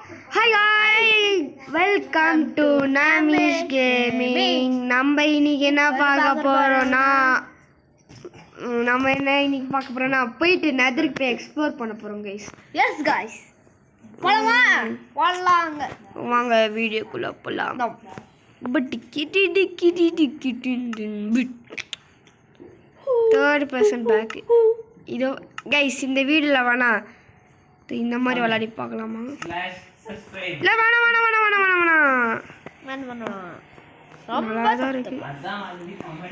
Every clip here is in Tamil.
Hi hi welcome to Namish gaming. நம்ம இன்னைக்கு என்ன பார்க்க போகிறோன்னா போயிட்டு நெதருக்கு போய் எக்ஸ்ப்ளோர் பண்ண போகிறோம் கைஸ். எஸ் கைஸ், போலாங்க வாங்க வீடியோக்குள்ளே போகலாம். பட் தேர்ட் பர்சன் பேக்கு இதோ கைஸ். இந்த வீடியோவில் வேணா இந்த மாதிரி விளையாடி பார்க்கலாமா? இல்லை வேணாம் வேணாம் வேணாம் வேணாம் வேணாம் வேணாம் நல்லா தான் இருக்கு.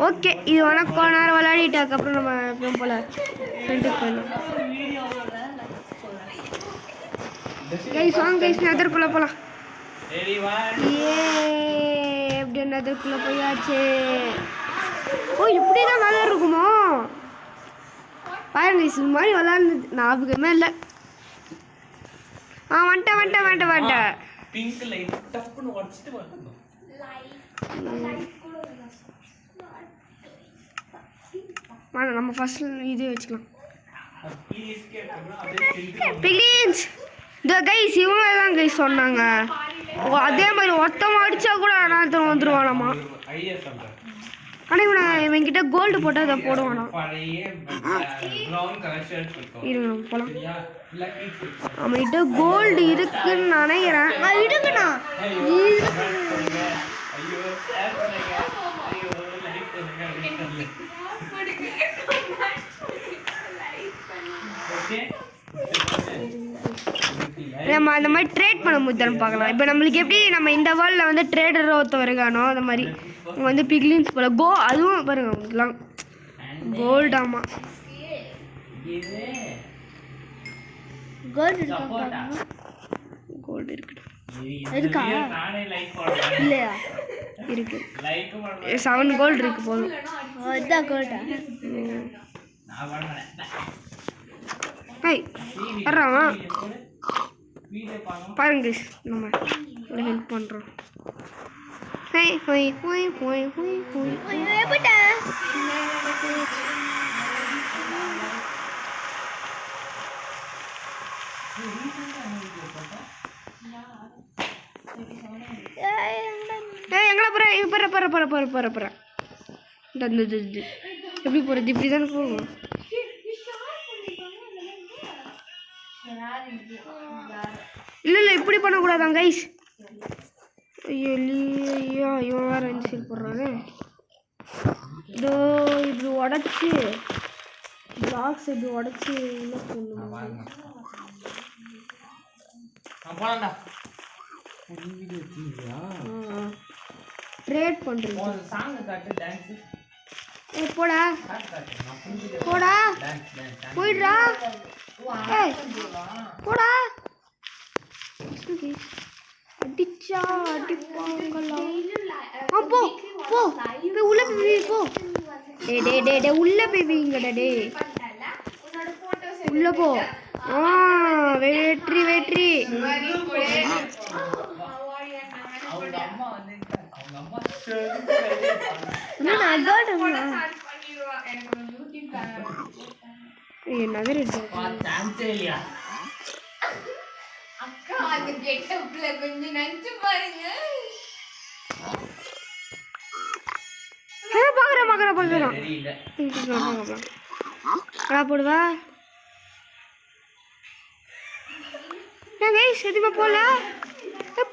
ஓகே, இது வேணா கொஞ்ச நேரம் விளையாடிட்டாக்கு அப்புறம் நம்ம எப்பவும் போல ஃப்ரெண்டுக்கு போயிடலாம். கைஸ் வாங்க கைஸ், நெதருக்குள்ளே போகலாம். எப்படி நெதருக்குள்ளே போயாச்சு. ஓ, இப்படி தான் நல்லா இருக்குமோ பாருங்க. இது மாதிரி விளையாடுனது ஞாபகமே இல்லை. வந்துட்டேன். பிங்க் லைட் டப்புன்னு உடைச்சிட்டு வரணும். நம்ம ஃபர்ஸ்ட் இது வச்சுக்கலாம். பிளீஸ் இந்த கைஸ் இவங்க தான் கைஸ் சொன்னாங்க. அதே மாதிரி ஒருத்தவங்க அடிச்சா கூட நான் வந்துருவானாமா. ஆனால் இவன்கிட்ட கோல்டு போட்டால் அதை போடுவானா. இருங்க போகலாம். அவன்கிட்ட கோல்டு இருக்குன்னு நினைக்கிறேன். இருக்குண்ணா. நம்ம அந்த மாதிரி ட்ரேட் பண்ண முடியுதான்னு பார்க்கலாம். இப்போ நம்மளுக்கு எப்படி நம்ம இந்த வேர்ல்டில் வந்து ட்ரேடர் ஒருத்தர் இருக்கானோ அந்த மாதிரி வந்து பிக்லின்ஸ் போல அதுவும் பாருங்க உங்களுக்குலாம் கோல்டாமா. கோல்டு இருக்கா இல்லையா? இருக்கு 7 கோல்டு இருக்கு போதும். இதுதான் கோல்டா? ஹாய் வர்றான் பாருங்க, நம்ம ஹெல்ப் பண்ணுறோம். ஹாய் ஹோய் ஹோய் ஹோய் ஹோய் ஹோய் போட்டா எங்களை போகிறேன் எப்படி போகிறது? இப்படி தானே போகும். இல்லை இப்படி பண்ணக்கூடாதான் கைஸ். ஐயோ இவன் வேறு எந்த போடுறானே. இதோ இப்படி உடச்சி பிளாக்ஸ் இப்படி உடச்சி உள்ள போடணும். ட்ரேட் பண்ணுறீங்க. போடா போயிடுறா. போடா அடிச்சா அடிப்பாங்களா? போ போ போய் உள்ள போய் போ. டே உள்ள போய் வீங்கடா. டே உள்ள போ. வெற்றி. என்னது பாக்குறேன் போடுவா. எதுவுமே போல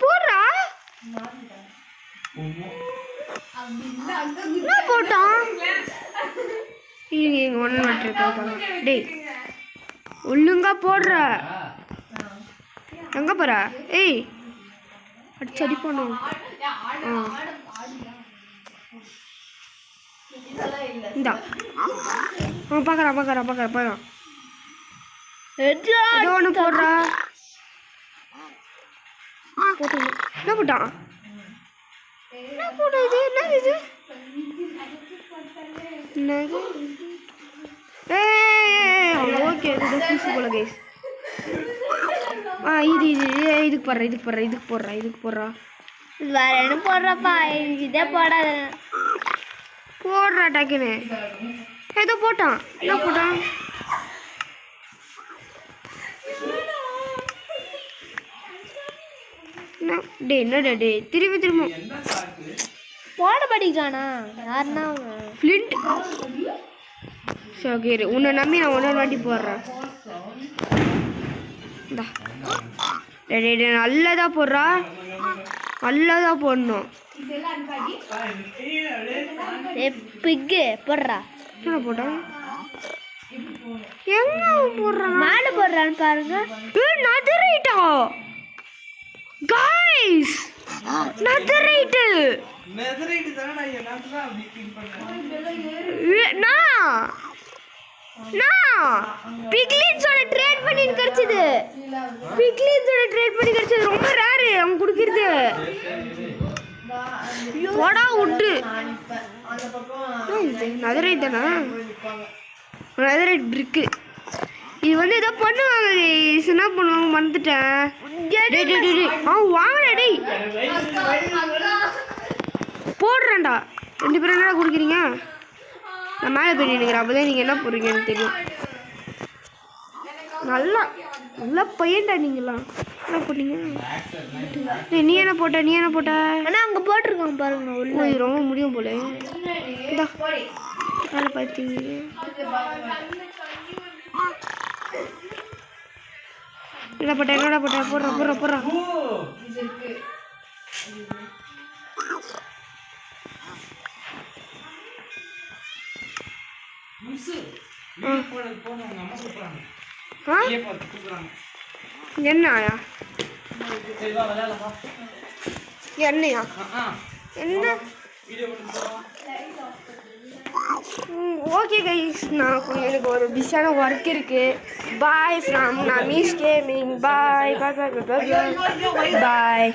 போடுறா. போட்டான் டேய் ஒழுங்கா போடுற. எங்க போற? ஏய் அடிச்சடி பண்ணும். இந்தா பார்க்கறான். ஏதோ ஒன்று போடுறா. போட்டு என்ன போட்டான்? என்னது ஓகே புதுசு போல கைஸ். இதுக்கு போடுறா. வேற என்ன போடுறப்பா? இதே போடாத. போடுறா டக்குன்னு. ஏதோ போட்டான். என்ன போட்டான்? என்னடா டே திரும்பி திரும்ப என்ன சாக்கு? போட படிக்கிறானா யாருன்னா ஃப்ளிண்ட். சரி ஓகே இரு. உன்னை நம்பி நான் ஒன்றரை வாட்டி போடுறேன். இந்தா டேய் டேய் டேய், நல்லதா போடுறா, நல்லதா போடணும். பிக்கு போடுறா. என்ன போட்டான்? எங்க அவன் போடுறான்? மேலே போடுறான்னு பாருங்க. நதரைட்டா கைஸ், நதரைட்டு நெதரைட் தானடா எல்லாத்துல அப்படி ஃபீல் பண்றேன். பிக்லின்ஸோட ட்ரேட் பண்ணி கிடைச்சது. பிக்லின்ஸோட ட்ரேட் பண்ணி கிடைச்சது ரொம்ப ரேர் அவங்க குடுக்குறது. போடா விட்டு. நதரைட் தானா? நதரைட் பிரிக்கு. இது வந்து ஏதோ பண்ணுவாங்க. என்ன பண்ணுவாங்க மறந்துட்டேன். வாங்கடா டேய், போடுறேன்டா. 2 பேரும் என்னடா குடிக்கிறீங்க? நான் மேலே போய் நினைக்கிறேன், அப்போதான் நீங்கள் என்ன போடுறீங்கன்னு தெரியும். நல்லா நல்லா பையன்டா நீங்களாம். என்ன போட்டீங்க? நீ என்ன போட்ட? நீ என்ன போட்ட? ஆனால் அங்கே போட்டிருக்காங்க பாருங்க உள்ள. இது ரொம்ப முடியும் போல. இந்தா வேலை பார்த்தீங்க. என்ன போட்ட? என்னடா போட்ட? போடுறா போடுறா போடுறா. என்னயா என்னையா என்ன? ஓகே கைஸ், நான் எனக்கு ஒரு பிஸியான ஒர்க் இருக்கு. Bye from Namish gaming. Bye bye bye bye bye.